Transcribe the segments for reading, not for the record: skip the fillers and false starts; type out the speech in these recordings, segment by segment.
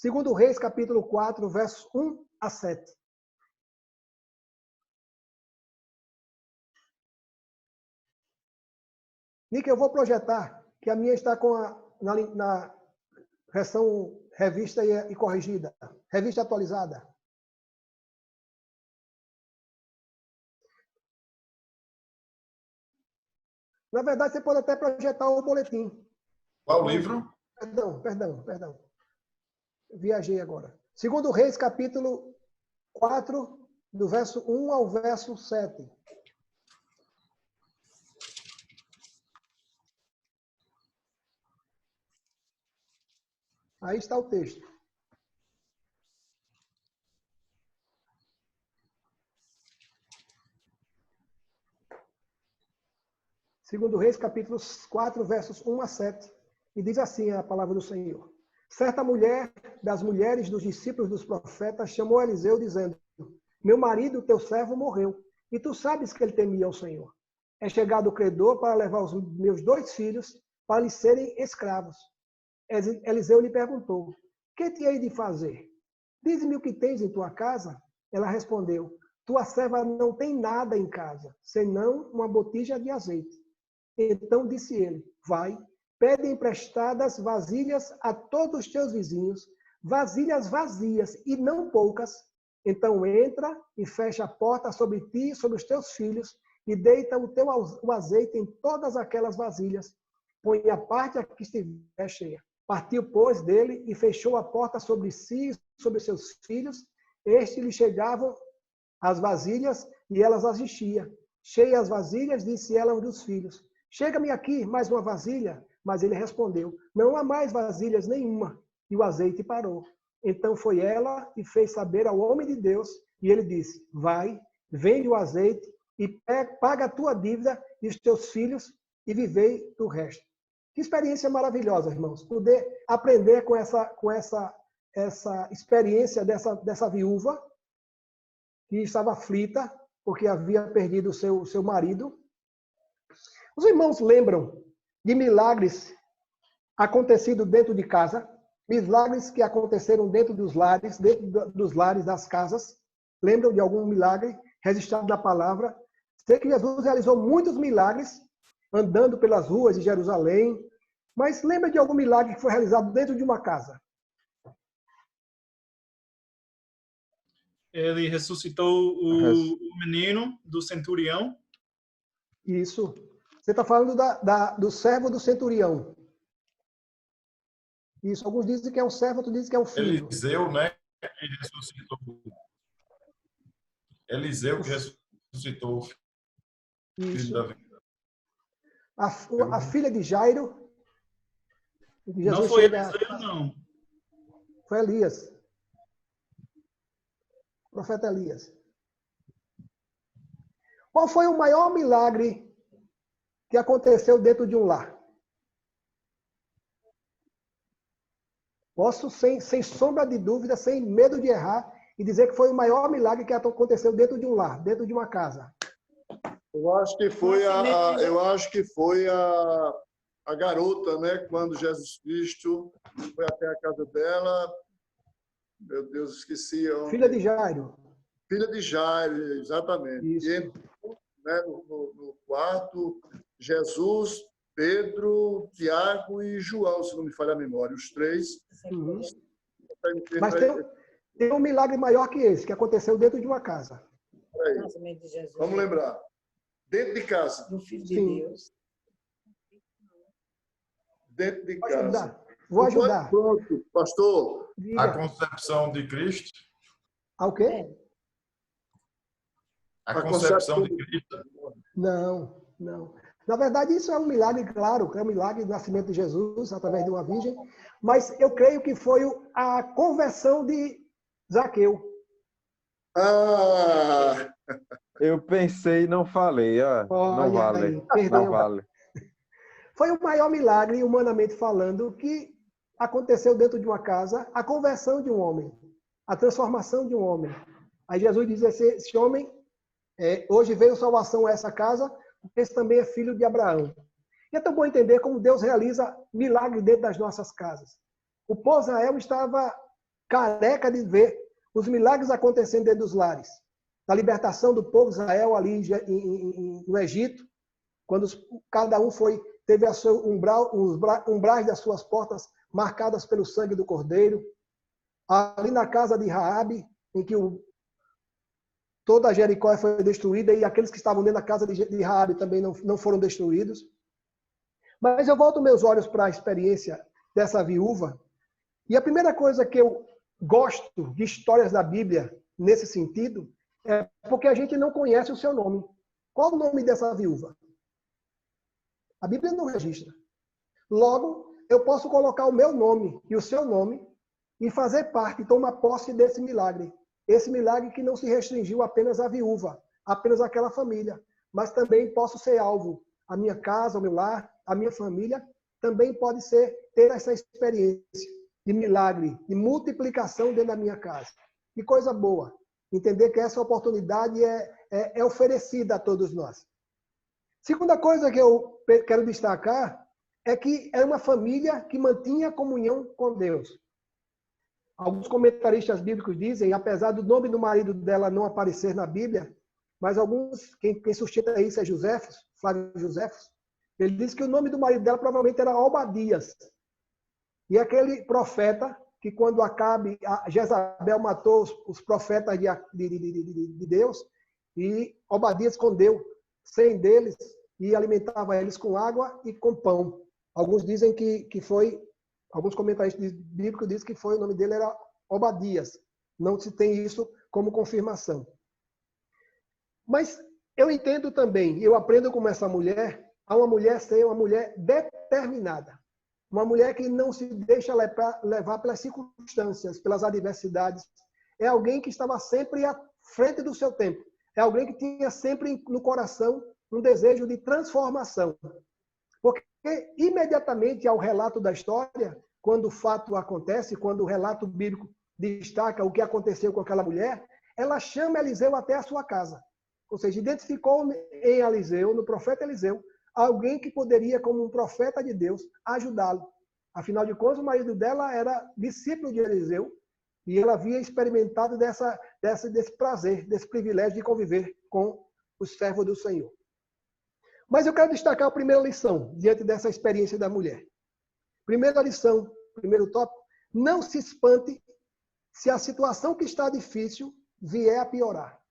2 Reis, capítulo 4, versos 1 a 7. Nick, eu vou projetar, que a minha está na versão revista e corrigida. Revista atualizada. Na verdade, você pode até projetar o boletim. Qual livro? Perdão. Viajei agora. 2 Reis, capítulo 4, do verso 1 ao verso 7. Aí está o texto. Segundo Reis, capítulo 4, versos 1 a 7. E diz assim a palavra do Senhor. Certa mulher das mulheres dos discípulos dos profetas chamou Eliseu, dizendo: Meu marido, teu servo, morreu, e tu sabes que ele temia ao Senhor. É chegado o credor para levar os meus 2 filhos para lhe serem escravos. Eliseu lhe perguntou: Que te hei de fazer? Dize-me o que tens em tua casa. Ela respondeu: Tua serva não tem nada em casa, senão uma botija de azeite. Então disse ele: Vai, pede emprestadas vasilhas a todos os teus vizinhos, vasilhas vazias e não poucas. Então entra e fecha a porta sobre ti e sobre os teus filhos e deita o azeite em todas aquelas vasilhas. Põe a parte a que estiver cheia. Partiu, pois, dele e fechou a porta sobre si e sobre seus filhos. Este lhe chegavam as vasilhas e elas as enchia. Cheias as vasilhas, disse ela aos dos filhos: Chega-me aqui mais uma vasilha. Mas ele respondeu: Não há mais vasilhas nenhuma. E o azeite parou. Então foi ela e fez saber ao homem de Deus. E ele disse: Vai, vende o azeite e paga a tua dívida e os teus filhos e vivei do resto. Que experiência maravilhosa, irmãos. Poder aprender com essa experiência dessa viúva que estava aflita porque havia perdido o seu marido. Os irmãos lembram de milagres acontecidos dentro de casa? Milagres que aconteceram dentro dos lares, das casas? Lembram de algum milagre registrado na palavra? Sei que Jesus realizou muitos milagres andando pelas ruas de Jerusalém, mas lembra de algum milagre que foi realizado dentro de uma casa? Ele ressuscitou o menino do centurião. Isso. Você está falando do servo do centurião. Isso. Alguns dizem que é um servo, outros dizem que é um filho. Eliseu, né? Que ressuscitou. Eliseu que ressuscitou o filho da vida. A filha de Jairo. Não foi Eliseu, não. Foi Elias. O profeta Elias. Qual foi o maior milagre que aconteceu dentro de um lar? Posso, sem sombra de dúvida, sem medo de errar, e dizer que foi o maior milagre que aconteceu dentro de um lar, dentro de uma casa. Eu acho que foi a garota, né? Quando Jesus Cristo foi até a casa dela. Meu Deus, esqueci. Filha de Jairo. Filha de Jairo, exatamente. Isso. E entrou, né, no quarto, Jesus, Pedro, Tiago e João, se não me falha a memória. Os 3. Uhum. Mas tem um milagre maior que esse, que aconteceu dentro de uma casa. Vamos lembrar. Dentro de casa. Do Filho de Deus. Dentro de casa. Vou ajudar. Pronto, pastor. Diga. A concepção de Cristo. A o quê? A concepção de Cristo. Não. Na verdade, isso é um milagre, claro, é um milagre do nascimento de Jesus, através de uma virgem, mas eu creio que foi a conversão de Zaqueu. Eu pensei e não falei. Não vale. Não vale. Foi o maior milagre, humanamente falando, que aconteceu dentro de uma casa, a conversão de um homem, a transformação de um homem. Aí Jesus diz: esse homem, hoje veio salvação a essa casa, porque esse também é filho de Abraão. E é tão bom entender como Deus realiza milagres dentro das nossas casas. O povo de Israel estava careca de ver os milagres acontecendo dentro dos lares. Na libertação do povo de Israel ali no Egito, quando cada um teve a seu os umbrais das suas portas marcadas pelo sangue do Cordeiro. Ali na casa de Raabe, em que toda a Jericó foi destruída e aqueles que estavam dentro da casa de Raabe também não foram destruídos. Mas eu volto meus olhos para a experiência dessa viúva. E a primeira coisa que eu gosto de histórias da Bíblia nesse sentido é porque a gente não conhece o seu nome. Qual o nome dessa viúva? A Bíblia não registra. Logo, eu posso colocar o meu nome e o seu nome e fazer parte, tomar posse desse milagre. Esse milagre que não se restringiu apenas à viúva, apenas àquela família, mas também posso ser alvo. A minha casa, o meu lar, a minha família também pode ter essa experiência de milagre, de multiplicação dentro da minha casa. Que coisa boa. Entender que essa oportunidade é oferecida a todos nós. Segunda coisa que eu quero destacar é que é uma família que mantinha comunhão com Deus. Alguns comentaristas bíblicos dizem, apesar do nome do marido dela não aparecer na Bíblia, mas alguns, quem sustenta isso é Joséfos, Flávio Joséfos, ele diz que o nome do marido dela provavelmente era Obadias. E aquele profeta que quando Jezabel matou os profetas de Deus, e Obadias escondeu 100 deles e alimentava eles com água e com pão. Alguns dizem que foi, alguns comentaristas bíblicos dizem que o nome dele era Obadias. Não se tem isso como confirmação. Mas eu entendo também, eu aprendo como essa mulher, a uma mulher ser uma mulher determinada. Uma mulher que não se deixa levar pelas circunstâncias, pelas adversidades. É alguém que estava sempre à frente do seu tempo. É alguém que tinha sempre no coração um desejo de transformação. Porque imediatamente ao relato da história, quando o fato acontece, quando o relato bíblico destaca o que aconteceu com aquela mulher, ela chama Eliseu até a sua casa. Ou seja, identificou em Eliseu, no profeta Eliseu, alguém que poderia, como um profeta de Deus, ajudá-lo. Afinal de contas, o marido dela era discípulo de Eliseu e ela havia experimentado desse prazer, desse privilégio de conviver com os servos do Senhor. Mas eu quero destacar a primeira lição diante dessa experiência da mulher. Primeira lição, primeiro tópico, não se espante se a situação que está difícil vier a piorar.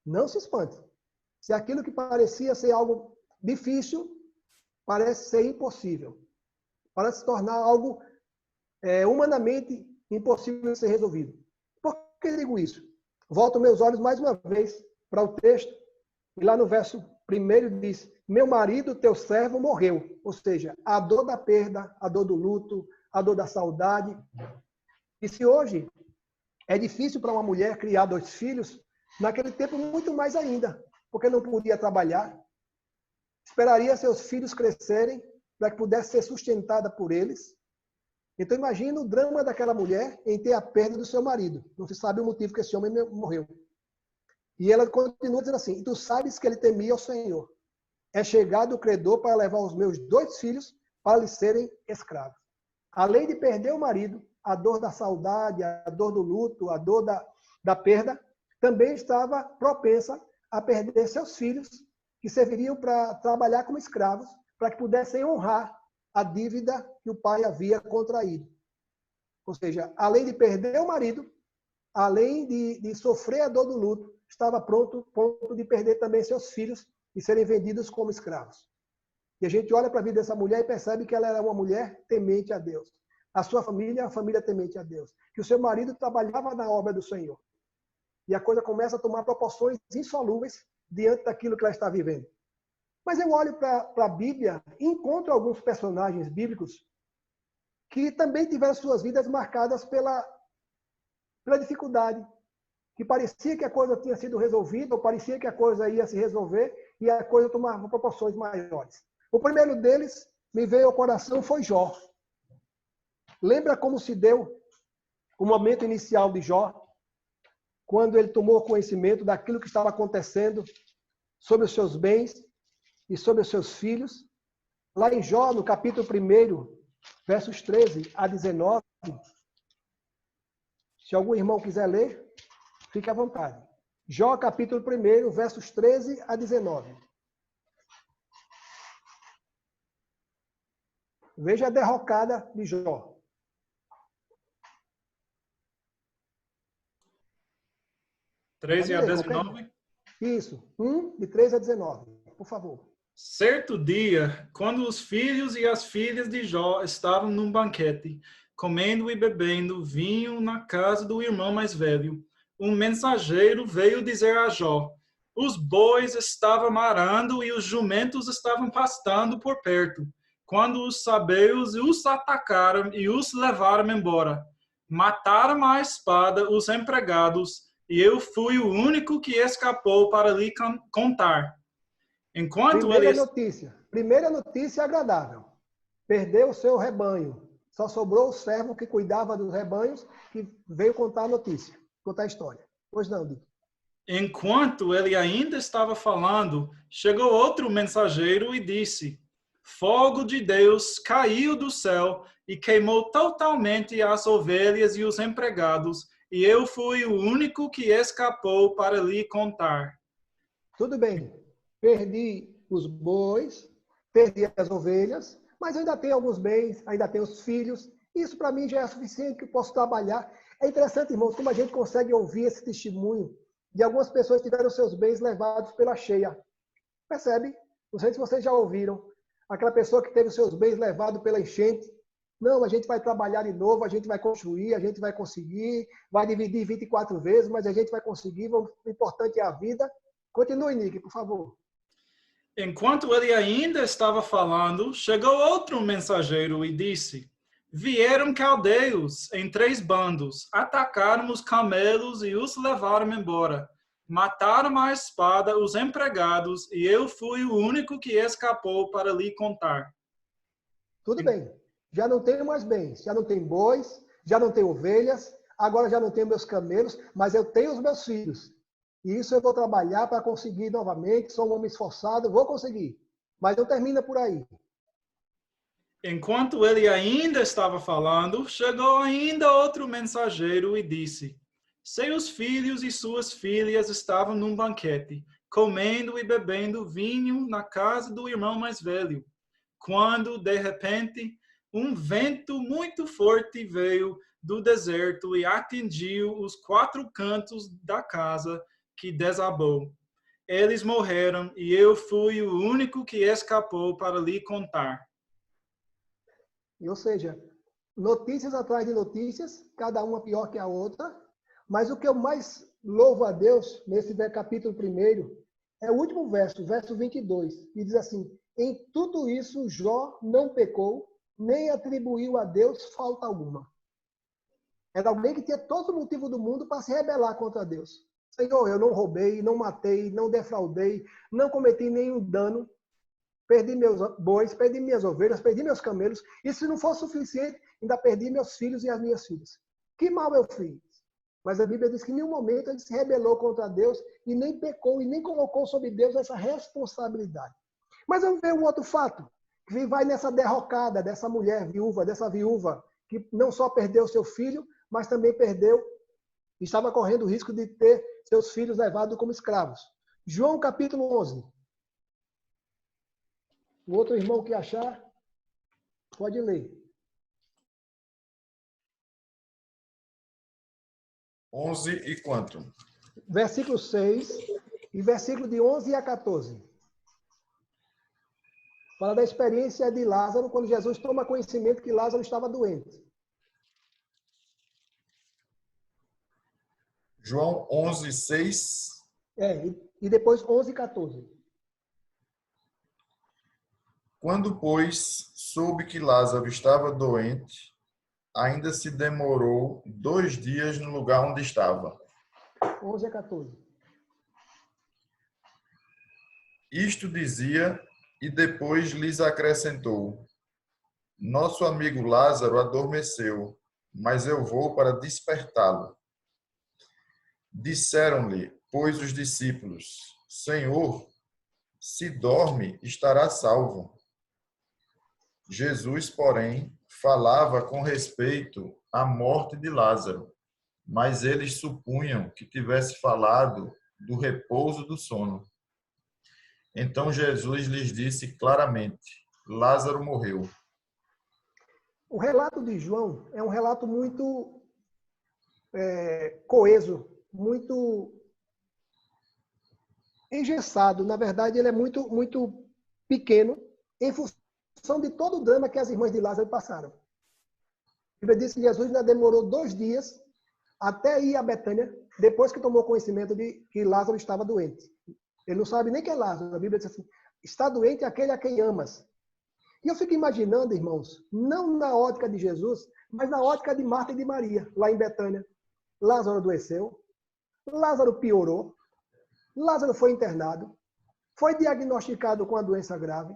Não se espante. Se aquilo que parecia ser algo difícil, parece ser impossível. Parece se tornar algo humanamente impossível de ser resolvido. Por que digo isso? Volto meus olhos mais uma vez para o texto, e lá no verso 1 diz, meu marido, teu servo, morreu. Ou seja, a dor da perda, a dor do luto, a dor da saudade. E se hoje é difícil para uma mulher criar 2 filhos, naquele tempo muito mais ainda, porque não podia trabalhar, esperaria seus filhos crescerem para que pudesse ser sustentada por eles. Então imagina o drama daquela mulher em ter a perda do seu marido. Não se sabe o motivo que esse homem morreu. E ela continua dizendo assim, e tu sabes que ele temia o Senhor. É chegado o credor para levar os meus 2 filhos para lhes serem escravos. Além de perder o marido, a dor da saudade, a dor do luto, a dor da perda, também estava propensa a perder seus filhos, que serviriam para trabalhar como escravos, para que pudessem honrar a dívida que o pai havia contraído. Ou seja, além de perder o marido, além de sofrer a dor do luto, estava ponto de perder também seus filhos e serem vendidos como escravos. E a gente olha para a vida dessa mulher e percebe que ela era uma mulher temente a Deus. A sua família é uma família temente a Deus. Que o seu marido trabalhava na obra do Senhor. E a coisa começa a tomar proporções insolúveis diante daquilo que ela está vivendo. Mas eu olho para a Bíblia e encontro alguns personagens bíblicos que também tiveram suas vidas marcadas pela dificuldade. Que parecia que a coisa tinha sido resolvida, ou parecia que a coisa ia se resolver, e a coisa tomava proporções maiores. O primeiro deles, me veio ao coração, foi Jó. Lembra como se deu o momento inicial de Jó? Quando ele tomou conhecimento daquilo que estava acontecendo sobre os seus bens e sobre os seus filhos. Lá em Jó, no capítulo 1, versos 13 a 19, Se algum irmão quiser ler, fique à vontade. Jó, capítulo 1, versos 13 a 19. Veja a derrocada de Jó. Treze a 19. Isso, de 13 a 19, por favor. Certo dia, quando os filhos e as filhas de Jó estavam num banquete, comendo e bebendo vinho na casa do irmão mais velho, um mensageiro veio dizer a Jó: os bois estavam marando e os jumentos estavam pastando por perto, quando os sabeus os atacaram e os levaram embora. Mataram à espada os empregados, e eu fui o único que escapou para lhe contar. Enquanto Primeira notícia agradável. Perdeu o seu rebanho. Só sobrou o servo que cuidava dos rebanhos, que veio contar a notícia, contar a história. Pois não, Dick. Enquanto ele ainda estava falando, chegou outro mensageiro e disse: fogo de Deus caiu do céu e queimou totalmente as ovelhas e os empregados, e eu fui o único que escapou para lhe contar. Tudo bem. Perdi os bois, perdi as ovelhas, mas ainda tenho alguns bens, ainda tenho os filhos. Isso para mim já é suficiente, que eu posso trabalhar. É interessante, irmãos, como a gente consegue ouvir esse testemunho de algumas pessoas que tiveram seus bens levados pela cheia. Percebe? Não sei se vocês já ouviram. Aquela pessoa que teve os seus bens levados pela enchente. Não, a gente vai trabalhar de novo, a gente vai construir, a gente vai conseguir, vai dividir 24 vezes, mas a gente vai conseguir. O importante é a vida. Continue, Nick, por favor. Enquanto ele ainda estava falando, chegou outro mensageiro e disse: vieram caldeus em 3 bandos, atacaram os camelos e os levaram embora. Mataram à espada os empregados e eu fui o único que escapou para lhe contar. Tudo bem. Já não tenho mais bens, já não tenho bois, já não tenho ovelhas, agora já não tenho meus camelos, mas eu tenho os meus filhos. E isso eu vou trabalhar para conseguir novamente. Sou um homem esforçado, vou conseguir. Mas não termina por aí. Enquanto ele ainda estava falando, chegou ainda outro mensageiro e disse: seus filhos e suas filhas estavam num banquete, comendo e bebendo vinho na casa do irmão mais velho, quando, de repente, um vento muito forte veio do deserto e atingiu os 4 cantos da casa, que desabou. Eles morreram e eu fui o único que escapou para lhe contar. Ou seja, notícias atrás de notícias, cada uma pior que a outra, mas o que eu mais louvo a Deus nesse capítulo 1 é o último verso, verso 22, que diz assim: em tudo isso Jó não pecou, nem atribuiu a Deus falta alguma. Era alguém que tinha todo o motivo do mundo para se rebelar contra Deus. Senhor, eu não roubei, não matei, não defraudei, não cometi nenhum dano, perdi meus bois, perdi minhas ovelhas, perdi meus camelos, e se não for suficiente, ainda perdi meus filhos e as minhas filhas. Que mal eu fiz? Mas a Bíblia diz que em nenhum momento ele se rebelou contra Deus e nem pecou e nem colocou sobre Deus essa responsabilidade. Mas vamos ver um outro fato, que vai nessa derrocada dessa mulher viúva, dessa viúva, que não só perdeu seu filho, mas também perdeu, estava correndo o risco de ter seus filhos levados como escravos. João capítulo 11. O outro irmão que achar, pode ler. 11 e quanto? Versículo 6 e versículo de 11 a 14. Fala da experiência de Lázaro, quando Jesus toma conhecimento que Lázaro estava doente. João 11, 6. E depois 11 e 14. Quando, pois, soube que Lázaro estava doente, ainda se demorou 2 dias no lugar onde estava. 11 a 14. Isto dizia e depois lhes acrescentou: nosso amigo Lázaro adormeceu, mas eu vou para despertá-lo. Disseram-lhe, pois, os discípulos: Senhor, se dorme, estará salvo. Jesus, porém, falava com respeito à morte de Lázaro, mas eles supunham que tivesse falado do repouso do sono. Então Jesus lhes disse claramente: Lázaro morreu. O relato de João é um relato muito coeso, muito engessado. Na verdade, ele é muito, muito pequeno em função de todo o drama que as irmãs de Lázaro passaram. A Bíblia diz que Jesus ainda demorou 2 dias até ir a Betânia, depois que tomou conhecimento de que Lázaro estava doente. Ele não sabe nem quem é Lázaro. A Bíblia diz assim: está doente aquele a quem amas. E eu fico imaginando, irmãos, não na ótica de Jesus, mas na ótica de Marta e de Maria, lá em Betânia. Lázaro adoeceu, Lázaro piorou, Lázaro foi internado, foi diagnosticado com a doença grave,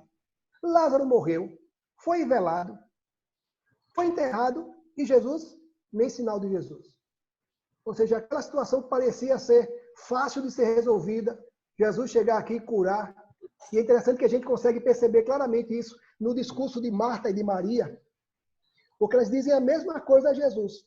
Lázaro morreu, foi velado, foi enterrado e Jesus, nem sinal de Jesus. Ou seja, aquela situação que parecia ser fácil de ser resolvida, Jesus chegar aqui e curar. E é interessante que a gente consegue perceber claramente isso no discurso de Marta e de Maria, porque elas dizem a mesma coisa a Jesus.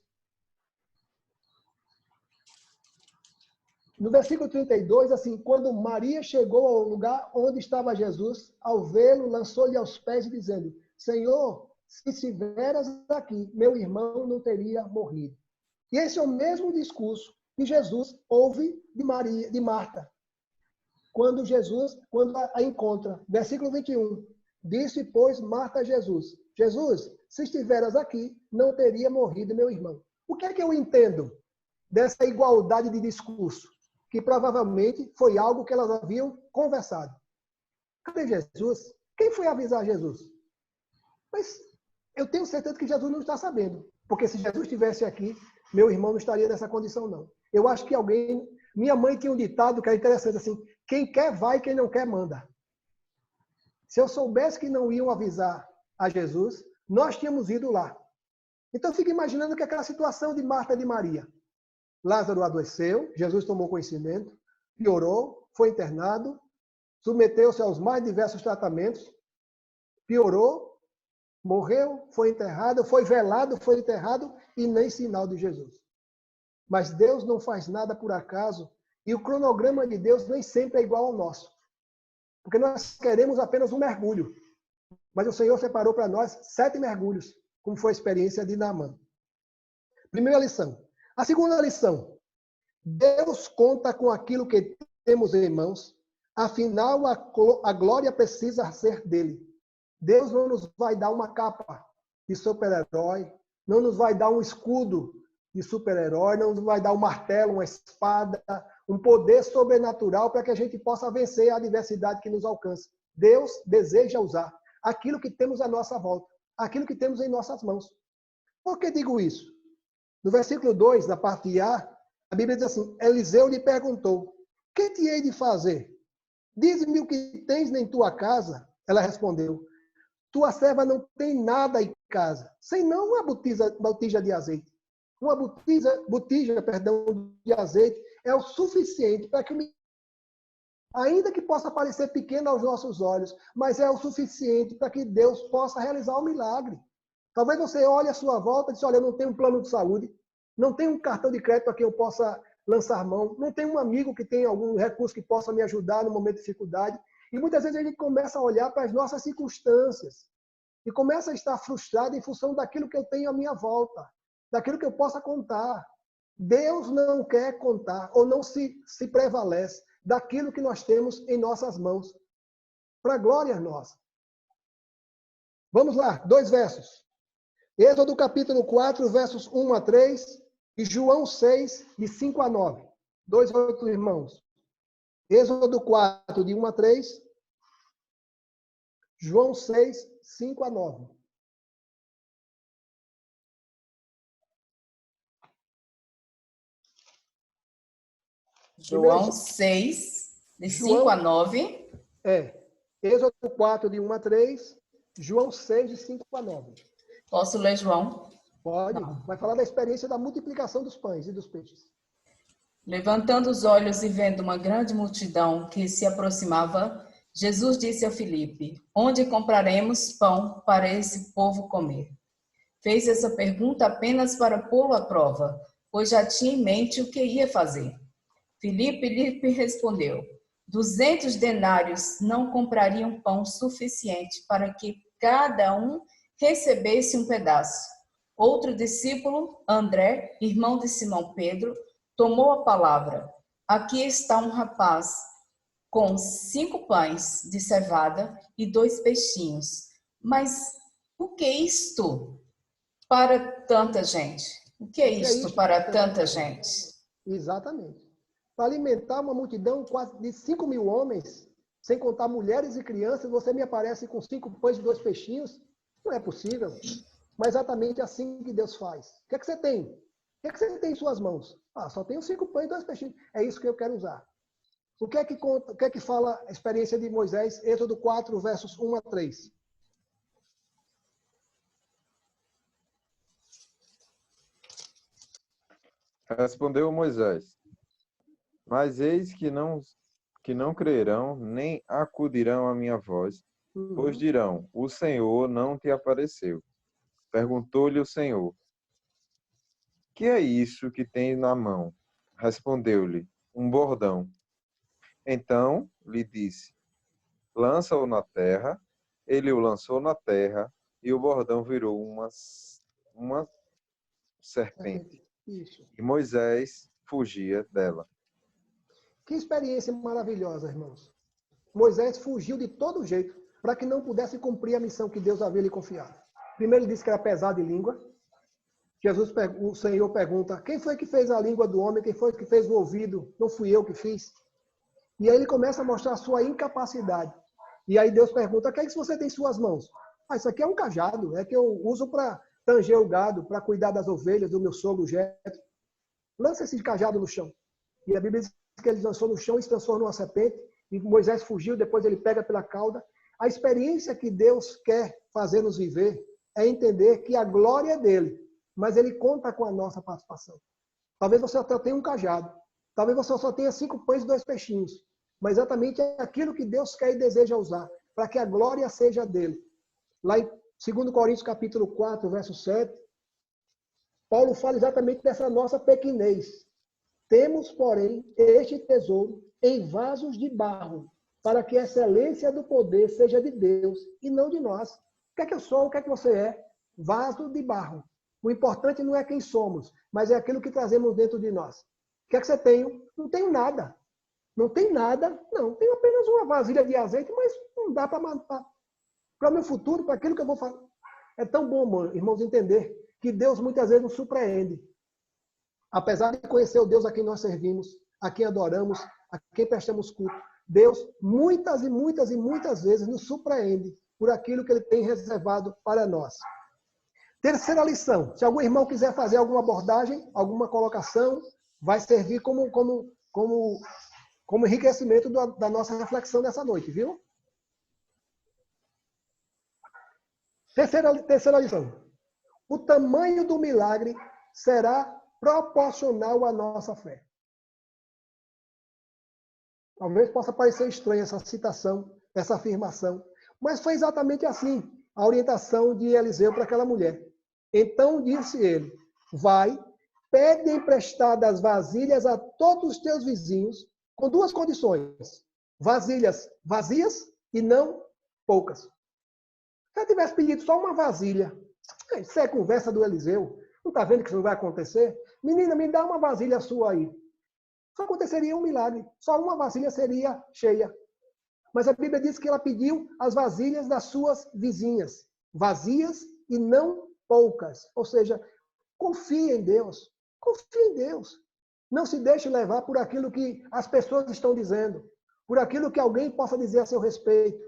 No versículo 32, assim, quando Maria chegou ao lugar onde estava Jesus, ao vê-lo, lançou-lhe aos pés, dizendo: Senhor, se estiveras aqui, meu irmão não teria morrido. E esse é o mesmo discurso que Jesus ouve de Marta, quando a encontra. Versículo 21. Disse, pois, Marta a Jesus: Jesus, se estiveras aqui, não teria morrido meu irmão. O que é que eu entendo dessa igualdade de discurso? Que provavelmente foi algo que elas haviam conversado. Cadê Jesus? Quem foi avisar Jesus? Mas eu tenho certeza que Jesus não está sabendo. Porque se Jesus estivesse aqui, meu irmão não estaria nessa condição, não. Eu acho que alguém... Minha mãe tinha um ditado que era interessante, assim: quem quer vai, quem não quer manda. Se eu soubesse que não iam avisar a Jesus, nós tínhamos ido lá. Então, eu fico imaginando que aquela situação de Marta e de Maria. Lázaro adoeceu, Jesus tomou conhecimento, piorou, foi internado, submeteu-se aos mais diversos tratamentos, piorou, morreu, foi enterrado, foi velado, foi enterrado e nem sinal de Jesus. Mas Deus não faz nada por acaso e o cronograma de Deus nem sempre é igual ao nosso. Porque nós queremos apenas um mergulho. Mas o Senhor separou para nós 7 mergulhos, como foi a experiência de Naamã. Primeira lição. A segunda lição. Deus conta com aquilo que temos em mãos, afinal a glória precisa ser dele. Deus não nos vai dar uma capa de super-herói, não nos vai dar um escudo de super-herói, não nos vai dar um martelo, uma espada, um poder sobrenatural para que a gente possa vencer a adversidade que nos alcança. Deus deseja usar aquilo que temos à nossa volta, aquilo que temos em nossas mãos. Por que digo isso? No versículo 2, na parte A, a Bíblia diz assim: Eliseu lhe perguntou: que te hei de fazer? Diz-me o que tens em tua casa. Ela respondeu: tua serva não tem nada em casa, senão uma botija de azeite. Uma botija de azeite é o suficiente para que, ainda que possa parecer pequeno aos nossos olhos, mas é o suficiente para que Deus possa realizar o milagre. Talvez você olhe à sua volta e diz: olha, eu não tenho um plano de saúde, não tenho um cartão de crédito a quem eu possa lançar mão, não tenho um amigo que tenha algum recurso que possa me ajudar no momento de dificuldade. E muitas vezes a gente começa a olhar para as nossas circunstâncias e começa a estar frustrado em função daquilo que eu tenho à minha volta, daquilo que eu possa contar. Deus não quer contar ou não se prevalece daquilo que nós temos em nossas mãos, para a glória nossa. Vamos lá, 2 versos. Êxodo capítulo 4, versos 1 a 3 e João 6, de 5 a 9. 2 outros irmãos. Êxodo 4, de 1 a 3. João 6, 5 a 9. João 6, de 5 a 9. Êxodo 4, de 1 a 3. João 6, de 5 a 9. Posso ler, João? Pode. Não. Vai falar da experiência da multiplicação dos pães e dos peixes. Levantando os olhos e vendo uma grande multidão que se aproximava, Jesus disse a Filipe: onde compraremos pão para esse povo comer? Fez essa pergunta apenas para pô-lo à prova, pois já tinha em mente o que ia fazer. Filipe lhe respondeu: 200 denários não comprariam pão suficiente para que cada um recebesse um pedaço. Outro discípulo, André, irmão de Simão Pedro, tomou a palavra. Aqui está um rapaz com 5 pães de cevada e 2 peixinhos. Mas o que é isto para tanta gente? O que é isto para tanta gente? Exatamente. Para alimentar uma multidão quase de 5.000 homens, sem contar mulheres e crianças, você me aparece com 5 pães e 2 peixinhos? Não é possível. Mas é exatamente assim que Deus faz. O que é que você tem? O que é que você tem em suas mãos? Só tenho 5 pães e 2 peixinhos. É isso que eu quero usar. O que é que conta, o que é que fala a experiência de Moisés? Êxodo 4, versos 1 a 3. Respondeu Moisés: Mas eis que não crerão, nem acudirão à minha voz, pois dirão: O Senhor não te apareceu. Perguntou-lhe o Senhor: Que é isso que tens na mão? Respondeu-lhe: Um bordão. Então lhe disse: Lança-o na terra. Ele o lançou na terra, e o bordão virou uma serpente. Isso. E Moisés fugia dela. Que experiência maravilhosa, irmãos. Moisés fugiu de todo jeito para que não pudesse cumprir a missão que Deus havia lhe confiado. Primeiro ele disse que era pesado de língua. O Senhor pergunta: quem foi que fez a língua do homem? Quem foi que fez o ouvido? Não fui eu que fiz. E aí ele começa a mostrar a sua incapacidade. E aí Deus pergunta: o que é que você tem em suas mãos? Isso aqui é um cajado, é que eu uso para tanger o gado, para cuidar das ovelhas do meu sogro Jetro. Lança esse cajado no chão. E a Bíblia diz que ele lançou no chão e se transformou numa serpente. E Moisés fugiu, depois ele pega pela cauda. A experiência que Deus quer fazer nos viver é entender que a glória é dele, mas ele conta com a nossa participação. Talvez você só tenha um cajado. Talvez você só tenha 5 pães e 2 peixinhos. Mas exatamente é aquilo que Deus quer e deseja usar, para que a glória seja dele. Lá em 2 Coríntios capítulo 4, verso 7, Paulo fala exatamente dessa nossa pequenez. Temos, porém, este tesouro em vasos de barro, para que a excelência do poder seja de Deus e não de nós. O que é que eu sou? O que é que você é? Vaso de barro. O importante não é quem somos, mas é aquilo que trazemos dentro de nós. O que é que você tem? Não tenho nada. Não tem nada, não. Tenho apenas uma vasilha de azeite, mas não dá para o meu futuro, para aquilo que eu vou fazer. É tão bom, irmãos, entender que Deus muitas vezes nos surpreende. Apesar de conhecer o Deus a quem nós servimos, a quem adoramos, a quem prestamos culto, Deus muitas e muitas e muitas vezes nos surpreende por aquilo que Ele tem reservado para nós. Terceira lição. Se algum irmão quiser fazer alguma abordagem, alguma colocação, vai servir como enriquecimento da nossa reflexão dessa noite, viu? Terceira lição. O tamanho do milagre será proporcional à nossa fé. Talvez possa parecer estranha essa citação, essa afirmação, mas foi exatamente assim a orientação de Eliseu para aquela mulher. Então disse ele: vai, pede emprestadas vasilhas a todos os teus vizinhos, com 2 condições: vasilhas vazias e não poucas. Se eu tivesse pedido só uma vasilha, isso é conversa do Eliseu, não está vendo que isso não vai acontecer? Menina, me dá uma vasilha sua aí. Só aconteceria um milagre, só uma vasilha seria cheia. Mas a Bíblia diz que ela pediu as vasilhas das suas vizinhas, vazias e não poucas. Ou seja, confie em Deus, confie em Deus. Não se deixe levar por aquilo que as pessoas estão dizendo, por aquilo que alguém possa dizer a seu respeito.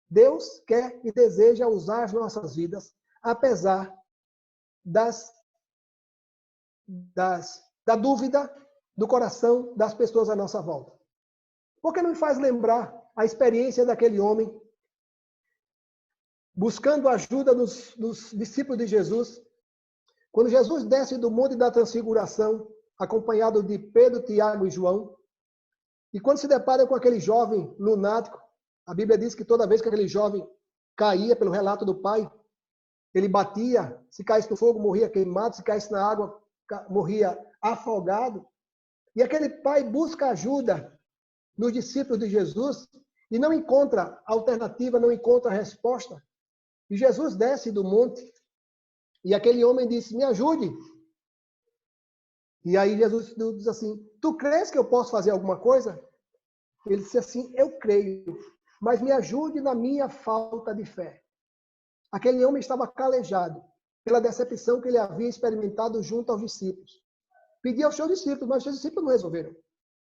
Deus quer e deseja usar as nossas vidas, apesar da dúvida do coração das pessoas à nossa volta. Por que não me faz lembrar a experiência daquele homem buscando a ajuda dos discípulos de Jesus? Quando Jesus desce do Monte da Transfiguração, acompanhado de Pedro, Tiago e João, e quando se depara com aquele jovem lunático, a Bíblia diz que toda vez que aquele jovem caía, pelo relato do pai, ele batia, se caísse no fogo, morria queimado, se caísse na água, morria afogado. E aquele pai busca ajuda nos discípulos de Jesus e não encontra alternativa, não encontra resposta. E Jesus desce do monte e aquele homem disse, me ajude. E aí Jesus diz assim, tu crês que eu posso fazer alguma coisa? Ele disse assim, eu creio, mas me ajude na minha falta de fé. Aquele homem estava calejado pela decepção que ele havia experimentado junto aos discípulos. Pedi aos seus discípulos, mas os seus discípulos não resolveram.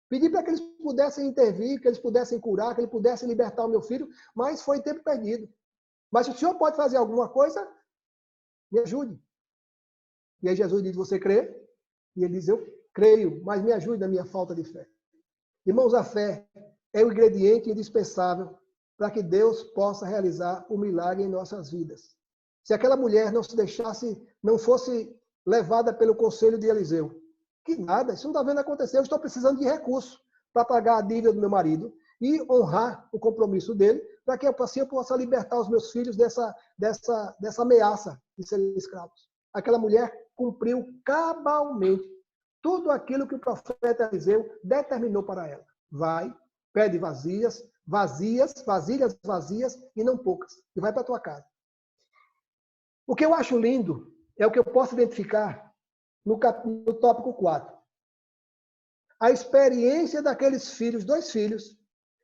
Pedi para que eles pudessem intervir, que eles pudessem curar, que eles pudessem libertar o meu filho, mas foi tempo perdido. Mas se o senhor pode fazer alguma coisa, me ajude. E aí Jesus diz, você crê? E ele diz, eu creio, mas me ajude na minha falta de fé. Irmãos, a fé é o ingrediente indispensável para que Deus possa realizar o milagre em nossas vidas. Se aquela mulher não se deixasse, não fosse levada pelo conselho de Eliseu, que nada, isso não está vendo acontecer, eu estou precisando de recursos para pagar a dívida do meu marido e honrar o compromisso dele, para que assim eu possa libertar os meus filhos dessa ameaça de serem escravos. Aquela mulher cumpriu cabalmente tudo aquilo que o profeta Eliseu determinou para ela. Vai, pede vasilhas vazias e não poucas, e vai para a tua casa. O que eu acho lindo é o que eu posso identificar no tópico 4. A experiência daqueles filhos, 2 filhos,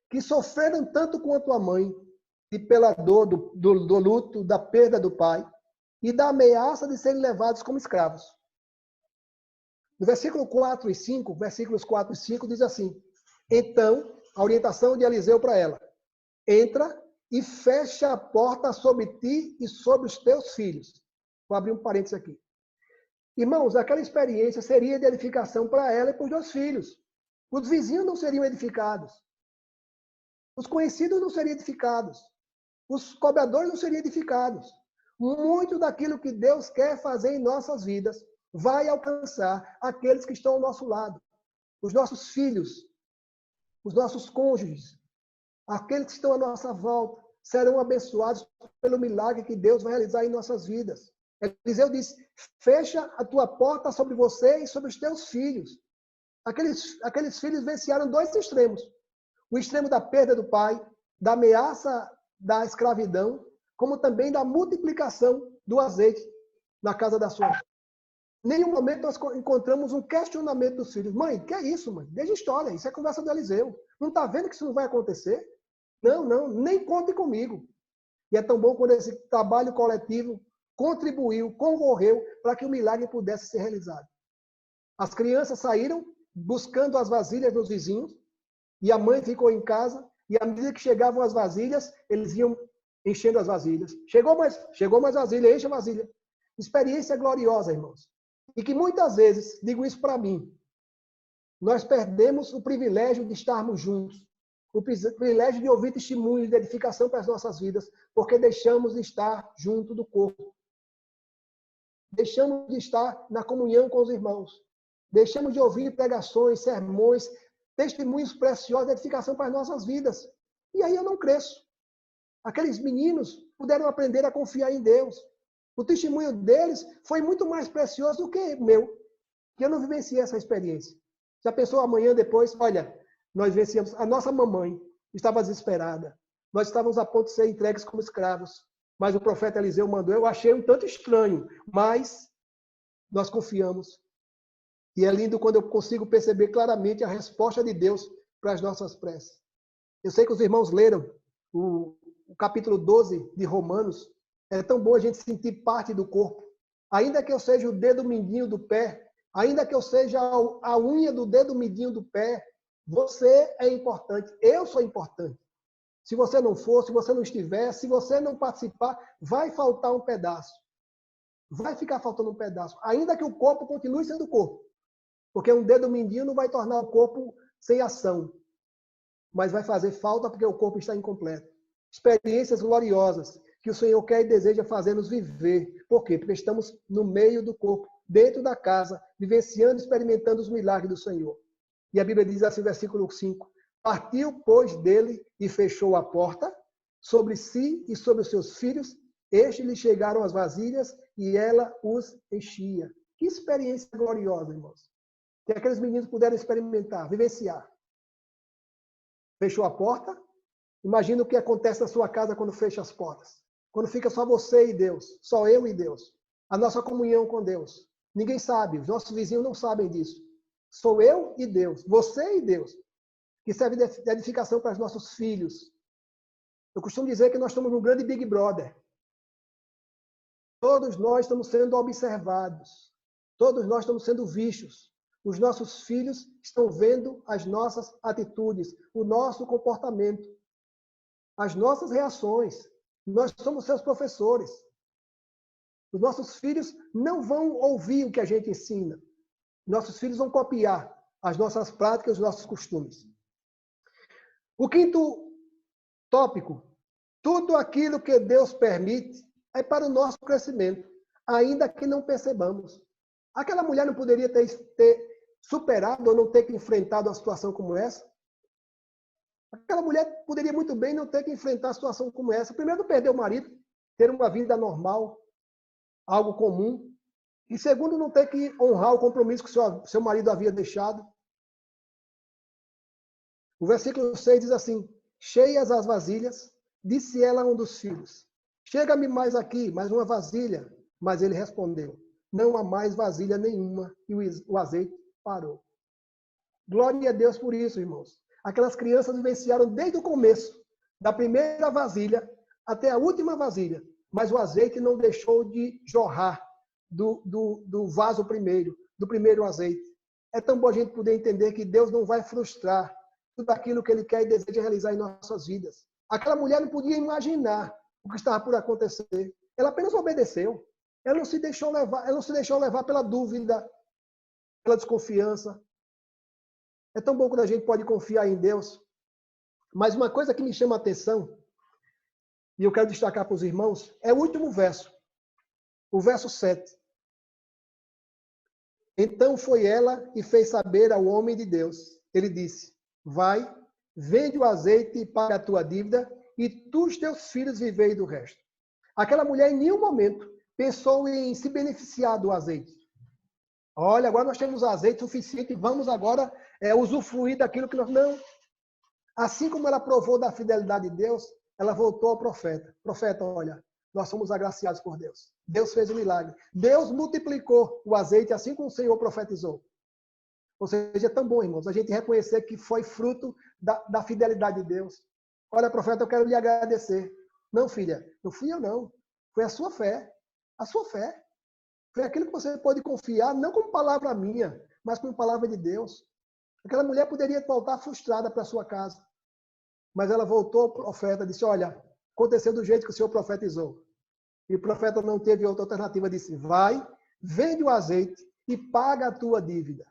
que sofreram tanto quanto a mãe, e pela dor do luto, da perda do pai, e da ameaça de serem levados como escravos. No versículos 4 e 5 diz assim, então, a orientação de Eliseu para ela, entra e fecha a porta sobre ti e sobre os teus filhos. Vou abrir um parênteses aqui. Irmãos, aquela experiência seria de edificação para ela e para os 2 filhos. Os vizinhos não seriam edificados. Os conhecidos não seriam edificados. Os cobradores não seriam edificados. Muito daquilo que Deus quer fazer em nossas vidas vai alcançar aqueles que estão ao nosso lado. Os nossos filhos, os nossos cônjuges, aqueles que estão à nossa volta, serão abençoados pelo milagre que Deus vai realizar em nossas vidas. Eliseu disse, fecha a tua porta sobre você e sobre os teus filhos. Aqueles filhos vivenciaram 2 extremos. O extremo da perda do pai, da ameaça da escravidão, como também da multiplicação do azeite na casa da sua mãe. Em nenhum momento nós encontramos um questionamento dos filhos. Mãe, que é isso, mãe? Deixa história, isso é conversa do Eliseu. Não está vendo que isso não vai acontecer? Não, nem conte comigo. E é tão bom quando esse trabalho coletivo contribuiu, concorreu para que o milagre pudesse ser realizado. As crianças saíram buscando as vasilhas dos vizinhos e a mãe ficou em casa e à medida que chegavam as vasilhas, eles iam enchendo as vasilhas. Chegou mais vasilha, enche a vasilha. Experiência gloriosa, irmãos. E que muitas vezes, digo isso para mim, nós perdemos o privilégio de estarmos juntos, o privilégio de ouvir testemunhos de edificação para as nossas vidas, porque deixamos de estar junto do corpo. Deixamos de estar na comunhão com os irmãos. Deixamos de ouvir pregações, sermões, testemunhos preciosos de edificação para as nossas vidas. E aí eu não cresço. Aqueles meninos puderam aprender a confiar em Deus. O testemunho deles foi muito mais precioso do que o meu, que eu não vivenciei essa experiência. Já pensou amanhã depois? Olha, nós vencíamos, a nossa mamãe estava desesperada. Nós estávamos a ponto de ser entregues como escravos. Mas o profeta Eliseu mandou, eu achei um tanto estranho, mas nós confiamos. E é lindo quando eu consigo perceber claramente a resposta de Deus para as nossas preces. Eu sei que os irmãos leram o capítulo 12 de Romanos. É tão bom a gente sentir parte do corpo. Ainda que eu seja o dedo mindinho do pé, ainda que eu seja a unha do dedo mindinho do pé, você é importante, eu sou importante. Se você não for, se você não estiver, se você não participar, vai faltar um pedaço. Vai ficar faltando um pedaço. Ainda que o corpo continue sendo corpo. Porque um dedo mindinho não vai tornar o corpo sem ação. Mas vai fazer falta porque o corpo está incompleto. Experiências gloriosas que o Senhor quer e deseja fazer-nos viver. Por quê? Porque estamos no meio do corpo, dentro da casa, vivenciando e experimentando os milagres do Senhor. E a Bíblia diz assim, versículo 5, partiu, pois, dele e fechou a porta sobre si e sobre os seus filhos. Estes lhe chegaram as vasilhas e ela os enchia. Que experiência gloriosa, irmãos. Que aqueles meninos puderam experimentar, vivenciar. Fechou a porta. Imagina o que acontece na sua casa quando fecha as portas. Quando fica só você e Deus. Só eu e Deus. A nossa comunhão com Deus. Ninguém sabe. Os nossos vizinhos não sabem disso. Sou eu e Deus. Você e Deus. Que serve de edificação para os nossos filhos. Eu costumo dizer que nós estamos num grande Big Brother. Todos nós estamos sendo observados. Todos nós estamos sendo vistos. Os nossos filhos estão vendo as nossas atitudes, o nosso comportamento, as nossas reações. Nós somos seus professores. Os nossos filhos não vão ouvir o que a gente ensina. Nossos filhos vão copiar as nossas práticas, os nossos costumes. O quinto tópico. Tudo aquilo que Deus permite é para o nosso crescimento, ainda que não percebamos. Aquela mulher não poderia ter superado ou não ter que enfrentar uma situação como essa? Aquela mulher poderia muito bem não ter que enfrentar uma situação como essa. Primeiro, não perder o marido, ter uma vida normal, algo comum. E segundo, não ter que honrar o compromisso que seu marido havia deixado. O versículo 6 diz assim: cheias as vasilhas, disse ela a um dos filhos: chega-me mais aqui, mais uma vasilha. Mas ele respondeu: não há mais vasilha nenhuma. E o azeite parou. Glória a Deus por isso, irmãos. Aquelas crianças vivenciaram desde o começo, da primeira vasilha até a última vasilha. Mas o azeite não deixou de jorrar do vaso primeiro, do primeiro azeite. É tão bom a gente poder entender que Deus não vai frustrar tudo aquilo que Ele quer e deseja realizar em nossas vidas. Aquela mulher não podia imaginar o que estava por acontecer. Ela apenas obedeceu. Ela não se deixou levar pela dúvida, pela desconfiança. É tão bom quando a gente pode confiar em Deus. Mas uma coisa que me chama a atenção, e eu quero destacar para os irmãos, é o último verso. O verso 7. Então foi ela e fez saber ao homem de Deus. Ele disse: vai, vende o azeite e paga a tua dívida, e tu e os teus filhos vivei do resto. Aquela mulher em nenhum momento pensou em se beneficiar do azeite. Olha, agora nós temos azeite suficiente, vamos agora usufruir daquilo que nós... Não. Assim como ela provou da fidelidade de Deus, ela voltou ao profeta. Profeta, olha, nós somos agraciados por Deus. Deus fez um milagre. Deus multiplicou o azeite assim como o Senhor profetizou. Ou seja, é tão bom, irmãos, a gente reconhecer que foi fruto da fidelidade de Deus. Olha, profeta, eu quero lhe agradecer. Não, filha, não fui eu, não. Foi a sua fé. A sua fé. Foi aquilo que você pode confiar, não como palavra minha, mas como palavra de Deus. Aquela mulher poderia voltar frustrada para sua casa. Mas ela voltou ao profeta e disse: olha, aconteceu do jeito que o Senhor profetizou. E o profeta não teve outra alternativa, disse: vai, vende o azeite e paga a tua dívida.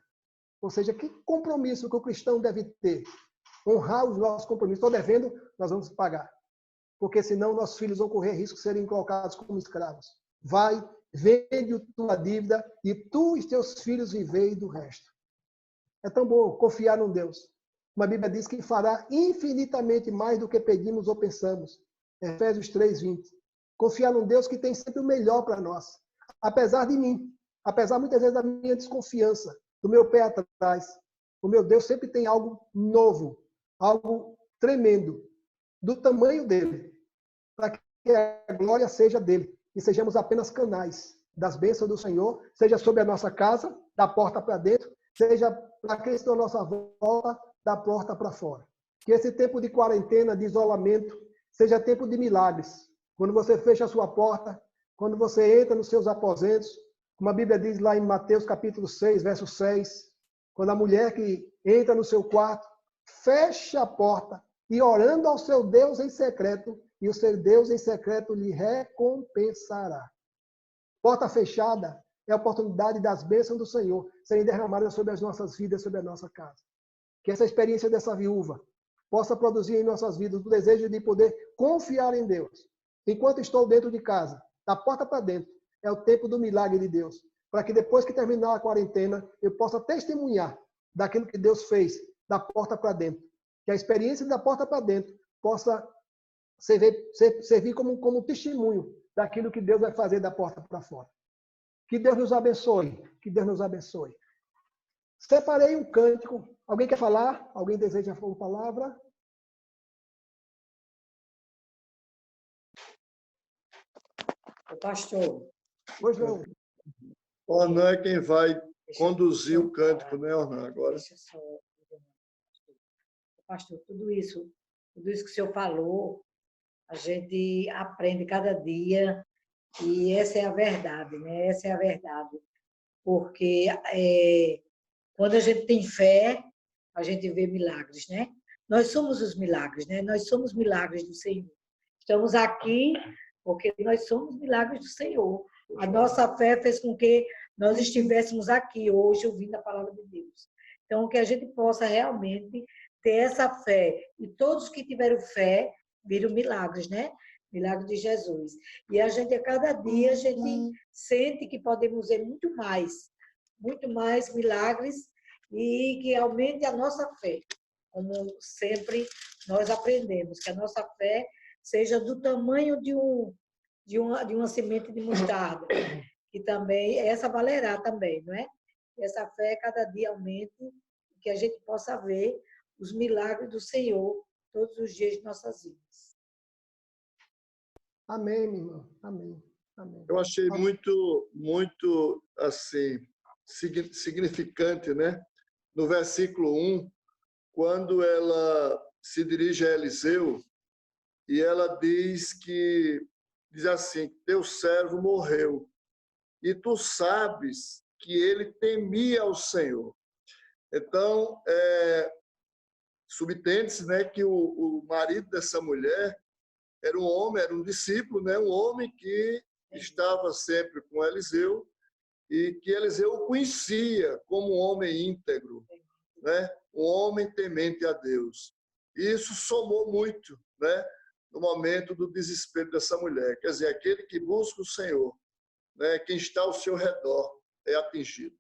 Ou seja, que compromisso que o cristão deve ter? Honrar os nossos compromissos. Estou devendo, nós vamos pagar. Porque senão nossos filhos vão correr risco de serem colocados como escravos. Vai, vende a tua dívida e tu e teus filhos vivei do resto. É tão bom confiar num Deus. Uma Bíblia diz que fará infinitamente mais do que pedimos ou pensamos. Efésios 3:20. Confiar num Deus que tem sempre o melhor para nós. Apesar de mim, apesar muitas vezes da minha desconfiança, do meu pé atrás, o meu Deus sempre tem algo novo, algo tremendo, do tamanho dele, para que a glória seja dele e sejamos apenas canais das bênçãos do Senhor, seja sobre a nossa casa, da porta para dentro, seja para aqueles que estão à nossa volta, da porta para fora. Que esse tempo de quarentena, de isolamento, seja tempo de milagres. Quando você fecha a sua porta, quando você entra nos seus aposentos, como a Bíblia diz lá em Mateus capítulo 6, verso 6, quando a mulher que entra no seu quarto, fecha a porta e orando ao seu Deus em secreto, e o seu Deus em secreto lhe recompensará. Porta fechada é a oportunidade das bênçãos do Senhor serem derramadas sobre as nossas vidas, sobre a nossa casa. Que essa experiência dessa viúva possa produzir em nossas vidas o desejo de poder confiar em Deus. Enquanto estou dentro de casa, da porta para dentro, é o tempo do milagre de Deus. Para que depois que terminar a quarentena, eu possa testemunhar daquilo que Deus fez da porta para dentro. Que a experiência da porta para dentro possa servir como testemunho daquilo que Deus vai fazer da porta para fora. Que Deus nos abençoe. Que Deus nos abençoe. Separei um cântico. Alguém quer falar? Alguém deseja falar uma palavra? Pastor. Pois não. Ornan é quem vai conduzir o cântico, né, Ornan? Agora. Deixa eu só... Pastor, tudo isso que o senhor falou, a gente aprende cada dia e essa é a verdade, né? Essa é a verdade. Porque quando a gente tem fé, a gente vê milagres, né? Nós somos os milagres, né? Nós somos milagres do Senhor. Estamos aqui porque nós somos milagres do Senhor. A nossa fé fez com que nós estivéssemos aqui hoje ouvindo a palavra de Deus. Então, que a gente possa realmente ter essa fé. E todos que tiveram fé viram milagres, né? Milagre de Jesus. E a gente, a cada dia, a gente sente que podemos ver muito mais milagres e que aumente a nossa fé. Como sempre nós aprendemos, que a nossa fé seja do tamanho de uma semente de mostarda, que também, essa valerá também, não é? Essa fé cada dia aumente, que a gente possa ver os milagres do Senhor todos os dias de nossas vidas. Amém, minha irmã. Amém. Amém. Eu achei muito assim, significante, né? No versículo 1, quando ela se dirige a Eliseu e ela diz assim, teu servo morreu e tu sabes que ele temia ao Senhor. Então, subtende-se, né, que o marido dessa mulher era um homem, era um discípulo, né, um homem que estava sempre com Eliseu e que Eliseu o conhecia como um homem íntegro, né, um homem temente a Deus. E isso somou muito, né, no momento do desespero dessa mulher. Quer dizer, aquele que busca o Senhor, né, quem está ao seu redor é atingido.